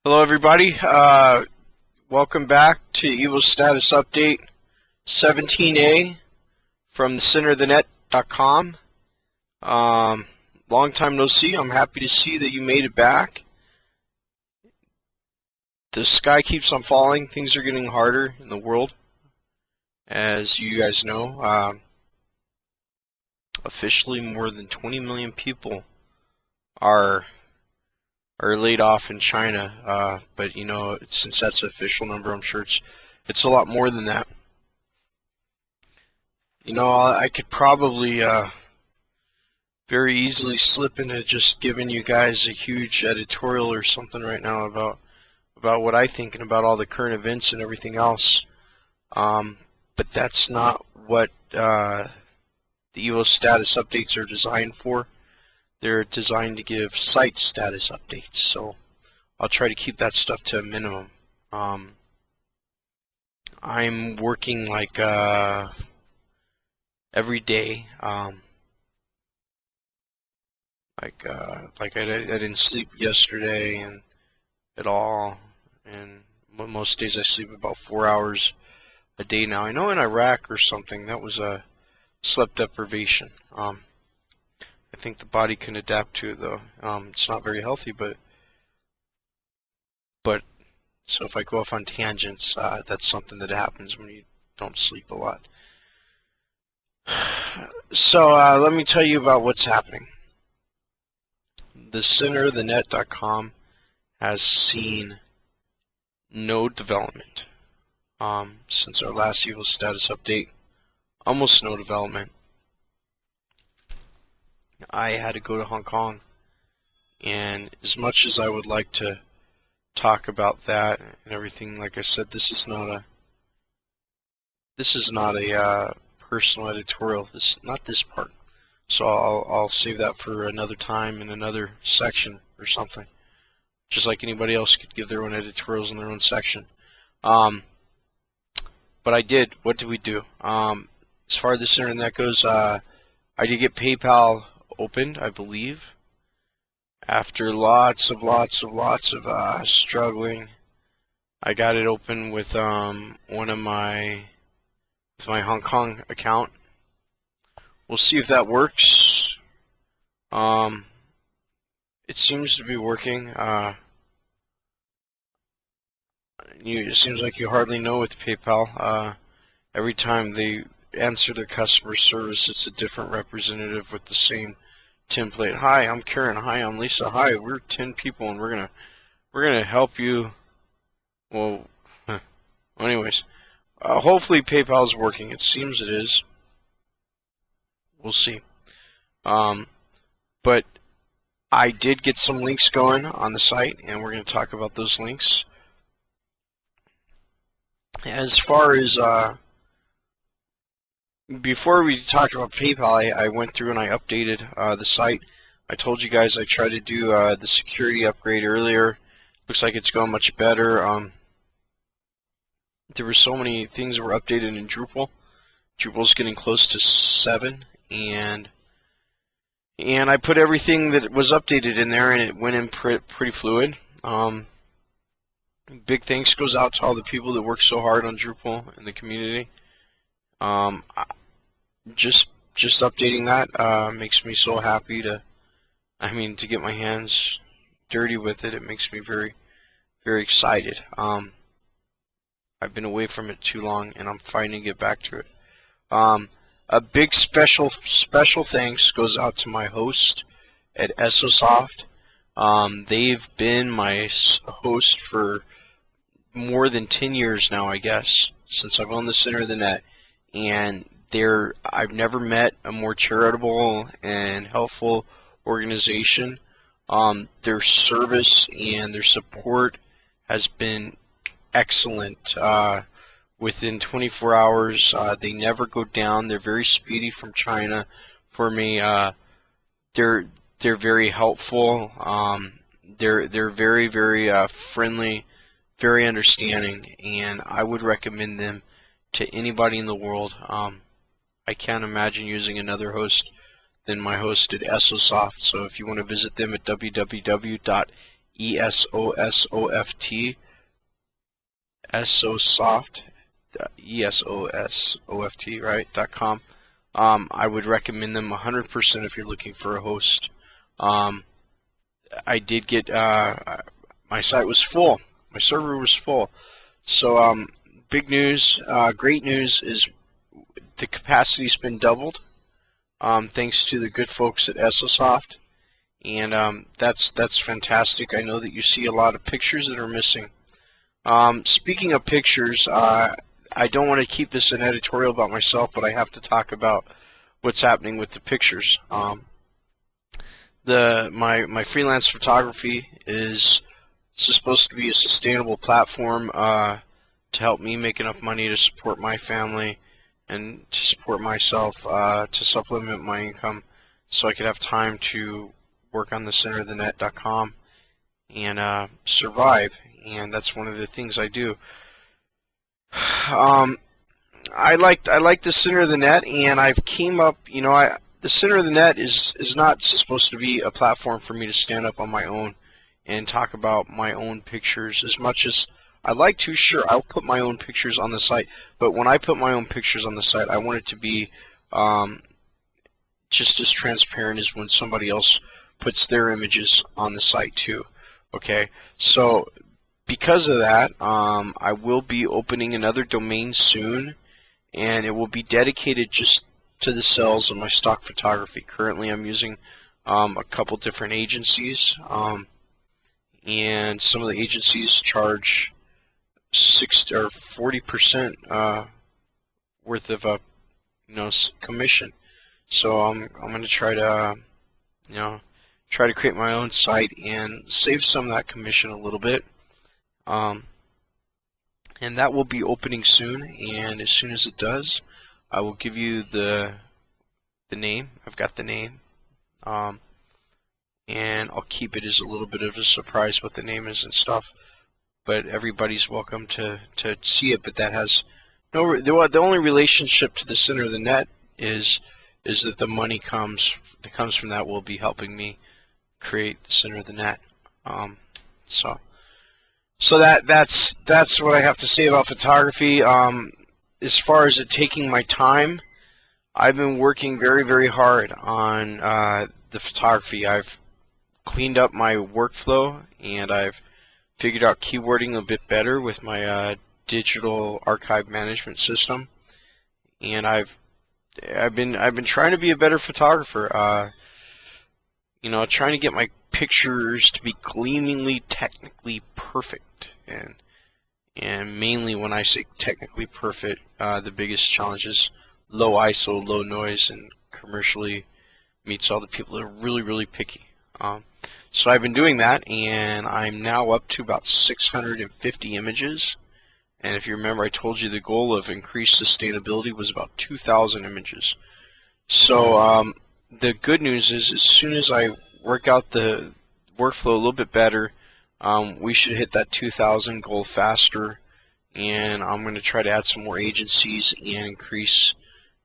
Hello everybody, welcome back to Evostatus Update 17A from the centerofthenet.com. Long time no see. I'm happy to see that you made it back. The sky keeps on falling. Things are getting harder in the world, as you guys know. Officially more than 20 million people are laid off in China, but you know, since that's an official number, I'm sure it's a lot more than that. You know, I could probably very easily slip into just giving you guys a huge editorial or something right now about what I think and about all the current events and everything else, but that's not what the Evostatus updates are designed for. They're designed to give site status updates, so I'll try to keep that stuff to a minimum. I'm working like every day. Like I didn't sleep yesterday and at all, and most days I sleep about 4 hours a day now. I know in Iraq or something that was a sleep deprivation. I think the body can adapt to it, though. It's not very healthy, but so if I go off on tangents, that's something that happens when you don't sleep a lot. So let me tell you about what's happening. The centerofthenet.com has seen no development since our last Evostatus update. Almost no development. I had to go to Hong Kong, and as much as I would like to talk about that and everything, like I said, this is not a personal editorial. Not this part. So I'll save that for another time in another section or something. Just like anybody else could give their own editorials in their own section. But I did. What did we do? As far as the internet goes, I did get PayPal opened, I believe, after lots of struggling. I got it open with my Hong Kong account. We'll see if that works. It seems to be working. It seems like you hardly know with PayPal. Every time they answer their customer service, it's a different representative with the same template. Hi, I'm Karen. Hi, I'm Lisa. Hi, we're 10 people, and we're gonna help you. Well, anyways, hopefully PayPal's working. It seems it is. We'll see. But I did get some links going on the site, and we're going to talk about those links. As far as before we talked about PayPal, I went through and I updated the site. I told you guys I tried to do the security upgrade earlier. Looks like it's going much better. There were so many things that were updated in Drupal. Drupal's getting close to 7, and I put everything that was updated in there, and it went in pretty fluid. Big thanks goes out to all the people that work so hard on Drupal in the community. Just updating that makes me so happy to get my hands dirty with it. It makes me very, very excited. I've been away from it too long, and I'm fighting to get back to it. A big special thanks goes out to my host at Evostatus. They've been my host for more than 10 years now, I guess, since I've owned the Center of the Net, and I've never met a more charitable and helpful organization. Their service and their support has been excellent. Within 24 hours, they never go down. They're very speedy from China for me. They're very helpful. They're very, very friendly, very understanding, and I would recommend them to anybody in the world. I can't imagine using another host than my host at Evostatus. So if you want to visit them at www.evostatus.com, ESOSOFT, Esosoft, ESOSOFT, right, .com. I would recommend them 100% if you're looking for a host. I did get, my site was full. My server was full. So, big news, great news is the capacity's been doubled, thanks to the good folks at Esosoft. And that's fantastic. I know that you see a lot of pictures that are missing. Speaking of pictures, I don't want to keep this an editorial about myself, but I have to talk about what's happening with the pictures. My freelance photography is supposed to be a sustainable platform to help me make enough money to support my family and to support myself, to supplement my income, so I could have time to work on the centerofthenet.com and survive. And that's one of the things I do. I like the center of the net, and I've came up. The center of the net is not supposed to be a platform for me to stand up on my own and talk about my own pictures as much as I like to. Sure, I'll put my own pictures on the site, but when I put my own pictures on the site, I want it to be just as transparent as when somebody else puts their images on the site too. Okay, so because of that, I will be opening another domain soon, and it will be dedicated just to the sales of my stock photography. Currently, I'm using a couple different agencies, and some of the agencies charge 60 or 40% worth of commission. So I'm going to try to create my own site and save some of that commission a little bit. And that will be opening soon, and as soon as it does, I will give you the name. I've got the name, and I'll keep it as a little bit of a surprise what the name is and stuff. But everybody's welcome to see it. But that has no. The only relationship to the center of the net is that the money that comes from that will be helping me create the center of the net. So that's what I have to say about photography. As far as it taking my time, I've been working very, very hard on the photography. I've cleaned up my workflow, and I've figured out keywording a bit better with my digital archive management system. And I've been trying to be a better photographer. Trying to get my pictures to be gleamingly technically perfect, and mainly when I say technically perfect, the biggest challenge is low ISO, low noise, and commercially meets all the people that are really, really picky. So I've been doing that, and I'm now up to about 650 images. And if you remember, I told you the goal of increased sustainability was about 2,000 images. So the good news is, as soon as I work out the workflow a little bit better, we should hit that 2,000 goal faster. And I'm going to try to add some more agencies and increase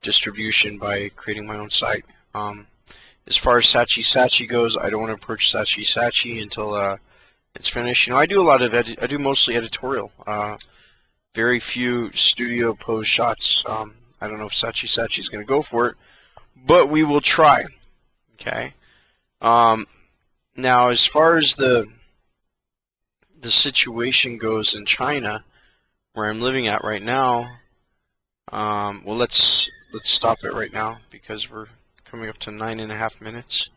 distribution by creating my own site. As far as Sachi goes, I don't want to approach Sachi until it's finished. I do a lot of I do mostly editorial. Very few studio pose shots. I don't know if Sachi is going to go for it, but we will try. Okay. Now, as far as the situation goes in China, where I'm living at right now, well, let's stop it right now because we're coming up to 9.5 minutes,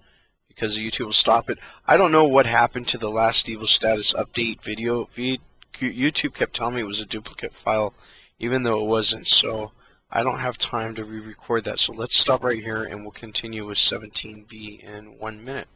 because YouTube will stop it. I don't know what happened to the last Evostatus update video feed. YouTube kept telling me it was a duplicate file, even though it wasn't. So I don't have time to re-record that. So let's stop right here, and we'll continue with 17B in 1 minute.